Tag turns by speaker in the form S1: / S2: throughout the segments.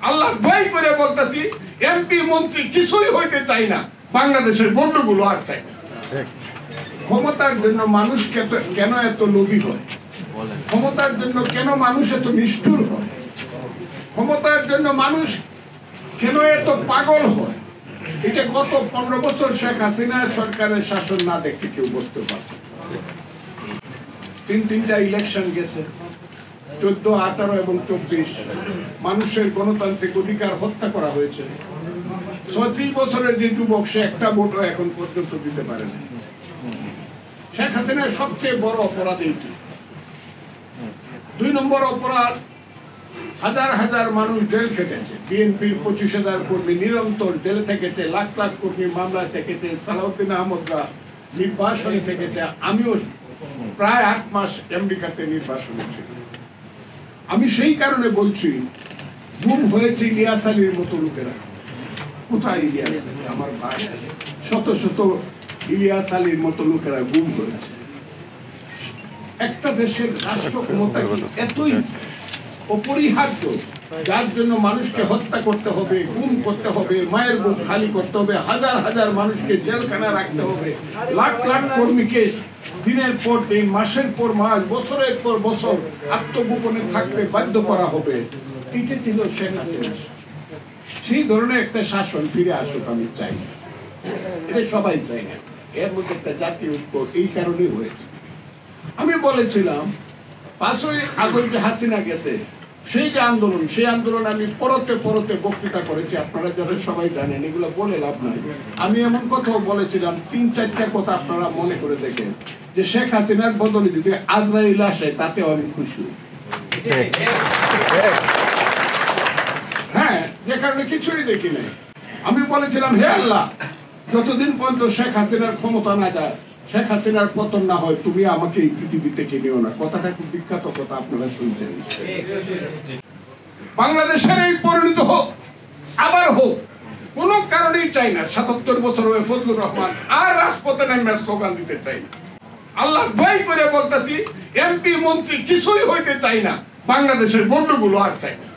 S1: আল্লাহ দোয়াই করে বলতেছি, এমপি মন্ত্রী কিছুই হইতে চাই না, বাংলাদেশের গন্ডগোল আর চাই না। ক্ষমতার জন্য মানুষ কেন এত লোভী হয়? ক্ষমতার জন্য কেন মানুষ এত নিষ্ঠুর হয়? ক্ষমতার জন্য মানুষ কেন এত পাগল হয়? এটা গত 15 বছর শেখ হাসিনা সরকারের শাসন না দেখে কেউ বুঝতে পারে। তিনটা ইলেকশন গেছে, 14, 18 এবং 24। মানুষের গণতান্ত্রিক অধিকার হত্যা করা হয়েছে। 36 বছরের যে যুবক, সে একটা ভোটও এখন পর্যন্ত দিতে পারে না। শেখ হাসিনার সবচেয়ে বড় অপরাধ এইটি। 2 নম্বর অপরাধ, হাজার হাজার মানুষ জেল খেটেছে। বিএনপির 25,000 কর্মী নিরন্তর জেলে থেকেছে, লাখ লাখ কর্মী মামলায় থেকেছে, সালাউদ্দিন আহমদরা নির্বাসনে থেকেছে। আমিও প্রায় 8 মাস আমেরিকাতে নির্বাসনে ছিল। আমি সেই কারণে বলছি, গুম হয়েছে ইলিয়াস আলীর মতো লোকেরা। কোথায় ইলিয়াস আলী? আমার ভাই, শত শত ইলিয়াস আলীর মতো লোকেরা গুম হয়েছে। একটা দেশের রাষ্ট্র ক্ষমতা এতই অপরিহার্য, যার জন্য মানুষকে হত্যা করতে হবে, গুম করতে হবে, মায়ের বুক খালি করতে হবে, হাজার হাজার মানুষকে জেলখানা রাখতে হবে, লাখ লাখ কর্মীকে দিনের পর দিন, মাসের পর মাস, বছরের পর বছর আত্মগোপনে থাকতে বাধ্য করা হবে। এটা ছিল শেখ হাসিনা। সেই ধরনের একটা শাসন ফিরে আসুক আমি চাই। এটা সবাই চাই না। এর মধ্যে একটা জাতীয় ঐক্য এই কারণেই হয়েছে। আমি বলেছিলাম 5ই আগস্ট যে হাসিনা গেছে, সেই যে আন্দোলন, সেই আন্দোলন আমি পরতে পরতে বক্তৃতা করেছি। আপনারা যারা সবাই জানেন, এগুলো বলে লাভ নাই। আমি এমন কথাও বলেছিলাম, 3-4টা কথা আপনারা মনে করে দেখেন, যে শেখ হাসিনার বদলে যদি আজরাইল আসে তাতে আমি খুশি। হ্যাঁ, যে কারণে কিছুই দেখি নাই। আমি বলেছিলাম, হে আল্লাহ, যতদিন পর্যন্ত শেখ হাসিনার ক্ষমতা না যায়, শেখ হাসিনার পতন না হয়, তুমি আমাকে এই পৃথিবী থেকে নিও না। কথাটা খুব বিখ্যাত কথা, আপনারা শুনছেন। বাংলাদেশের এই পরিণত হোক, আবার হোক, কোনো কারণেই চাই না। 77 বছর হয়ে ফজলুর রহমান আর রাজপথে নেমে স্লোগান দিতে চাই না। আল্লাহ দোয়াই করে বলতেছি, এমপি মন্ত্রী কিছুই হইতে চাই না, বাংলাদেশের গন্ডগোল আর চাই না।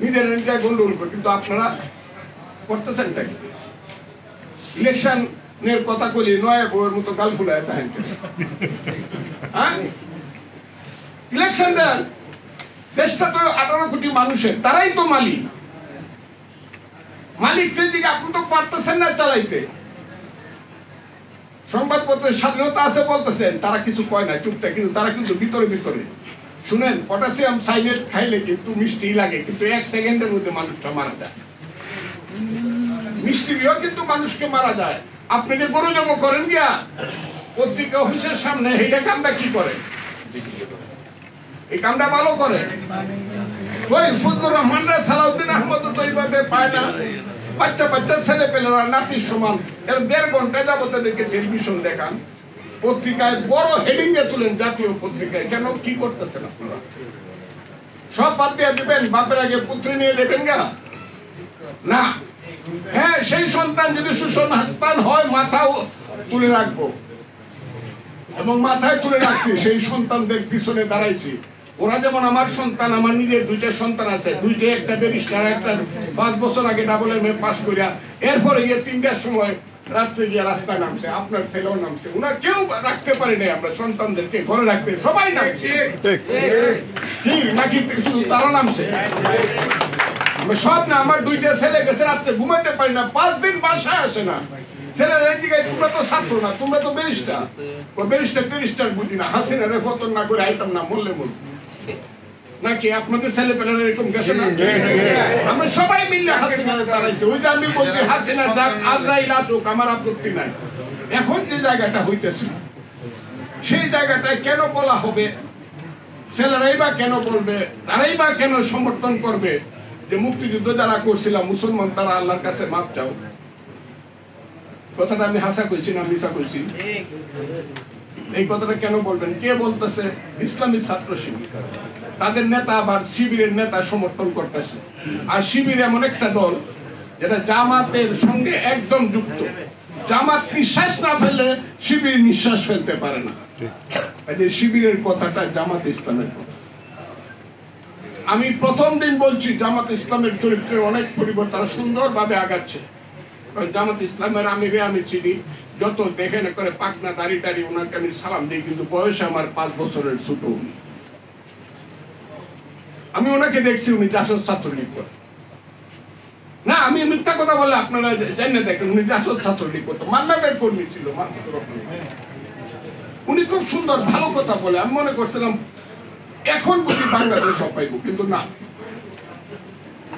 S1: নিজের গন্ডগোল করে, কিন্তু আপনারা করতেছেন তাই। ইলেকশনের কথা কইলে নয় বউয়ের মতো গাল ফুলায় তাহেন। ইলেকশন দেন, দেশটা তো 18 কোটি মানুষের, তারাই তো মালিক। মালিকদের দিকে আপনি তো পারতেছেন না চালাইতে। সংবাদপত্রের স্বাধীনতা আছে বলতেছেন, তারা কিছু কয় না, চুপটা, কিন্তু তারা কিন্তু ভিতরে ভিতরে শুনেন, পটাশিয়াম সাইনেট খাইলে কিন্তু মিষ্টি লাগে, কিন্তু 1 সেকেন্ডের মধ্যে মানুষটা মারা যায়। মিষ্টি দিয়েও কিন্তু মানুষকে মারা যায়। আপনি যে গরু জব করেন গিয়া পত্রিকা অফিসের সামনে, এইটা কামটা কি করে? এই কামটা ভালো করে ওই ফজলুর রহমানরা, সালাউদ্দিন আহমদ তো এইভাবে পায় না। বাচ্চা বাচ্চা ছেলে পেলেরা নাতির সমান, এর 1.5 ঘন্টা যাবত তাদেরকে টেলিভিশন দেখান, পত্রিকায় বড় হেডিং এ তুলেন, জাতীয় পত্রিকায়। কেন, কি করতেছেন আপনারা? সব বাদ দিয়ে দিবেন, বাপের আগে পুত্রী নিয়ে দেখেন গা না। হ্যাঁ, সেই সন্তান যদি সুসন্তান হয়, মাথাও তুলে রাখবো, এবং মাথায় তুলে রাখছি। সেই সন্তানদের পিছনে দাঁড়াইছি। ওরা যেমন আমার সন্তান, আমার নিজের 2টা সন্তান আছে, 2টা, একটা ব্যারিস্টার, একটা 5 বছর আগে ডাবল-এমএ পাস করিয়া, এরপরে গিয়ে 3টার সময় রাত্রে গিয়ে রাস্তায় নামছে। আপনার ছেলেও নামছে। ওরা কেউ রাখতে পারি নাই, আমরা সন্তানদেরকে ঘরে রাখতে, সবাই নামছে নাকি শুধু তারা নামছে? সব না। আমার 2টা ছেলে গেছে, রাত্রে ঘুমাইতে পারি না, 5 দিন বাসায় আসে না। ছেলেরা এই জায়গায়, তোমরা তো ছাত্র না, তোমরা তো ব্যারিস্টার। ও ব্যারিস্টার বুঝি না, হাসিনারে পতন না করে আইতাম না, মরলে মরল নাকি? আপনাদের ছেলে পেলেরা এরকম গেছে না? আমরা সবাই মিলে হাসিনারে দাঁড়াইছি। ওই যে আমি বলছি, হাসিনা যাক, আজরাইল আসুক, আমার আপত্তি নাই। এখন যে জায়গাটা হইতেছে, সেই জায়গাটায় কেন বলা হবে? ছেলেরাই বা কেন বলবে? তারাই বা কেন সমর্থন করবে যে মুক্তিযুদ্ধ যারা করছিলাম মুসলমান, তারা আল্লাহর কাছে মাপ চাও? কথাটা আমি হাসা কইছি না মিশা কইছি? এই কথাটা কেন বলবেন? কে বলতেছে? ইসলামী ছাত্র শিবির, তাদের নেতা আবার শিবিরের নেতা সমর্থন করতেছে। আর শিবির এমন একটা দল যেটা জামাতের সঙ্গে একদম যুক্ত। জামাত নিঃশ্বাস না ফেললে শিবির নিঃশ্বাস ফেলতে পারে না। শিবিরের কথাটা জামাত ইসলামের কথা। আমি প্রথম দিন বলছি জামাত ইসলামের চরিত্রে অনেক পরিবর্তন, সুন্দরভাবে আগাচ্ছে। জামাত ইসলামের আমিরে আমি চিনি, যত দেখেন করে পাকনা দাড়ি টাড়ি, ওনাকে আমি সালাম দিই, কিন্তু বয়সে আমার 5 বছরের ছোট উনি। আমি ওনাকে দেখছি উনি জাসদ ছাত্রলীগ করেন না, আমি মিথ্যা কথা বলে আপনারা জানেন, দেখেন উনি জাসদ ছাত্রলীগ করতো, মান্নাবের কর্মী ছিল। উনি খুব সুন্দর ভালো কথা বলে, আমি মনে করছিলাম এখন বুঝি বাংলাদেশ পাইব, কিন্তু না।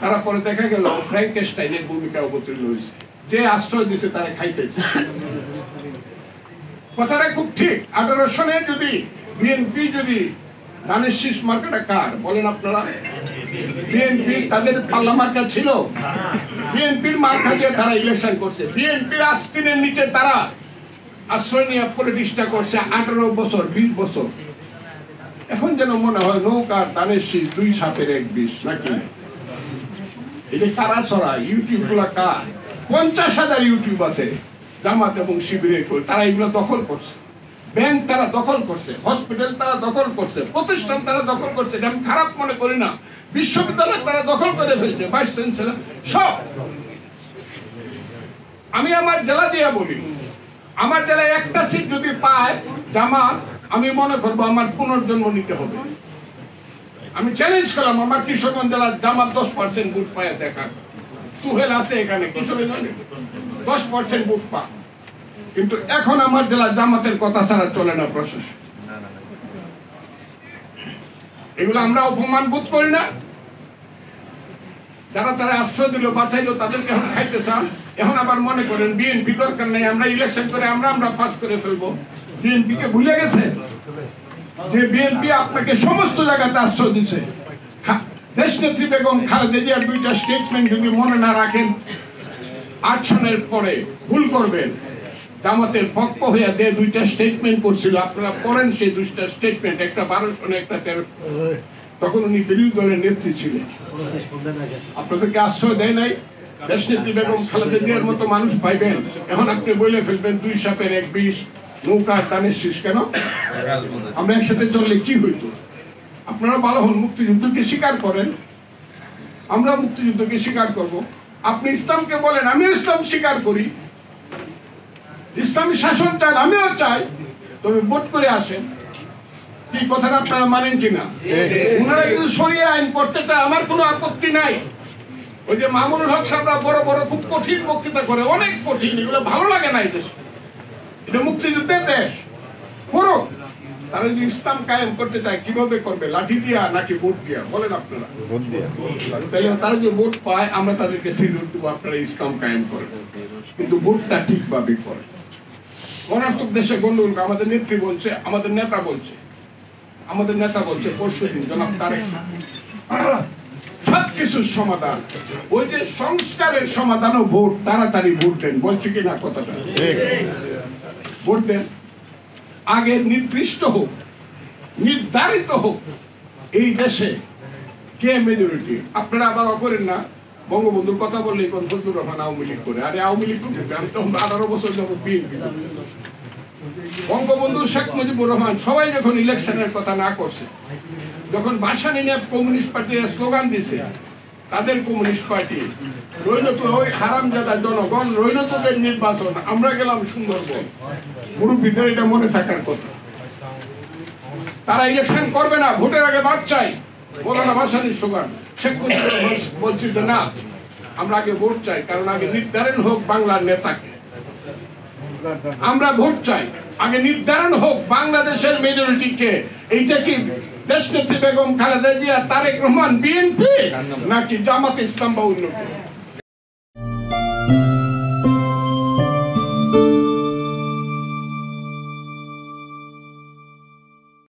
S1: তারা পরে দেখা গেল ফ্র্যাঙ্কেনস্টাইনের ভূমিকা অবতীর্ণ হয়েছে, যে আশ্রয় দিছে তারা খাইতেছে। কথাটা খুব ঠিক। 18 সনে যদি বিএনপি যদি ধানের শীষ মার্কাটা কার বলেন আপনারা? বিএনপি তাদের পাল্লা মার্কা ছিল, বিএনপির মার্কা দিয়ে তারা ইলেকশন করছে, বিএনপির আস্তিনের নিচে তারা আশ্রয় নিয়ে প্রতিষ্ঠা করছে 18 বছর 20 বছর। এখন যেন মনে হয় নৌকার ধানের শীষ 2 সাপের 1 বিষ নাকি? এটা কারা ছড়া ইউটিউব গুলা কার? 50,000 ইউটিউব আছে জামাত এবং শিবিরের, তারা এগুলো দখল করছে। ব্যাংক তারা দখল করছে, হসপিটাল তারা দখল করছে, প্রতিষ্ঠান তারা দখল করছে। আমি খারাপ মনে করি না, বিশ্ববিদ্যালয় তারা দখল করে ফেলছে, ভাইস চ্যান্সেলর সব। আমি আমার জেলা দিয়ে বলি, আমার জেলায় একটা সিট যদি পায় জামাত, আমি মনে করবো আমার পুনর্জন্ম নিতে হবে। আমি চ্যালেঞ্জ করলাম আমার কিশোরগঞ্জ জেলার জামাত 10% ভোট পায় দেখা। সুহেল আছে এখানে কিশোরগঞ্জে 10% ভোট পা, কিন্তু এখন আমার জেলা জামাতের কথা ছাড়া চলে না প্রশাসন। এগুলো আমরা অপমান বোধ করি না? যারা তারা আশ্রয় দিল বাঁচাইলো তাদেরকে এখন খাইতে চান, এখন আবার মনে করেন বিএনপি দরকার নেই, আমরা ইলেকশন করে আমরা পাস করে ফেলবো। বিএনপি কে ভুলে গেছে যে বিএনপি আপনাকে সমস্ত জায়গাতে আশ্রয় দিচ্ছে। দেশনেত্রী বেগম খালেদা জিয়ার 2টা স্টেটমেন্ট যদি মনে না রাখেন, 8 সনের পরে ভুল করবেন। জামাতের পক্ষ হয়ে 2টা স্টেটমেন্ট করছিল, আপনারা পড়েন সেই 2টা স্টেটমেন্ট, একটা 12 সনে একটা 13। তখন উনি বিরোধী দলের নেত্রী ছিলেন, আপনাদেরকে আশ্রয় দেয় নাই। দেশনেত্রী বেগম খালেদা জিয়ার মতো মানুষ পাইবেন, এখন আপনি বলে ফেলবেন 2 সাপের 1 বিষ, নৌকার ধানের শীষ। কেন? আমরা একসাথে চললে কি হইতো? আপনারা ভালো হন, মুক্তিযুদ্ধকে স্বীকার করেন, আমরা মুক্তিযুদ্ধকে স্বীকার করব। আপনি ইসলামকে বলেন, আমিও ইসলাম স্বীকার করি, ইসলামী শাসন চান, আমিও চাই, তবে ভোট করে আসেন। কি কথাটা আপনারা মানেন কিনা? ওনারা কিন্তু শরিয়া আইন করতে চায়, আমার কোনো আপত্তি নাই। ওই যে মামুনুল হক সাহেবরা বড় বড় খুব কঠিন বক্তৃতা করে, অনেক কঠিন, এগুলো ভালো লাগে না। এই দেশ, এটা মুক্তিযুদ্ধের দেশ, করো। তারা যদি ইসলাম কায়েম করতে চায় কিভাবে করবে? লাঠি দিয়া নাকি ভোট দিয়া? বলেন আপনারা। তাহলে তারা যে ভোট পায় আমরা তাদেরকে সিলুট দেবো, আপনারা ইসলাম কায়েম করবেন, কিন্তু ভোটটা ঠিকভাবে করে। অনার্থক দেশে গন্ডগোল, আমাদের নেত্রী বলছে, আমাদের নেতা বলছে পরশুদিন জনাব তারেক, সবকিছুর সমাধান ওই যে সংস্কারের সমাধান ও ভোট, তাড়াতাড়ি ভোট দেন। বলছে কিনা কথাটা? ভোট দেন, আগে নির্দিষ্ট হোক, নির্ধারিত হোক এই দেশে কে মেজরিটি। আপনারা আবার অকরেন না, বঙ্গবন্ধুর কথা বললেই কোন ফজলুর রহমান আওয়ামী লীগ করে। আরে আওয়ামী লীগ করতে আমি তো 18 বছর যাবো বিএনপি। বঙ্গবন্ধু শেখ মুজিবুর রহমান সবাই যখন ইলেকশনের কথা না করছে, যখন ভাসানী নিয়ে কমিউনিস্ট পার্টি স্লোগান দিছে, তাদের কমিউনিস্ট পার্টি রইল তো ওই হারামজাদা জনগণ, রইল তোদের নির্বাচন, আমরা গেলাম সুন্দরবন। মুরব্বীদের এটা মনে থাকার কথা। তারা ইলেকশন করবে না, ভোটের আগে ভোট চাই, মৌলানা ভাসানীর স্লোগান। শেখ মুজিবুর রহমান বলছে যে না, আমরা আগে ভোট চাই, কারণ আগে নির্ধারণ হোক বাংলার নেতাকে। আমরা ভোট চাই, আগে নির্ধারণ হোক বাংলাদেশের মেজরিটি কে। এইটা কি দেশনেত্রী বেগম খালেদা জিয়া, তারেক রহমান, বিএনপি, নাকি জামাত ইসলাম বা অন্য কেউ?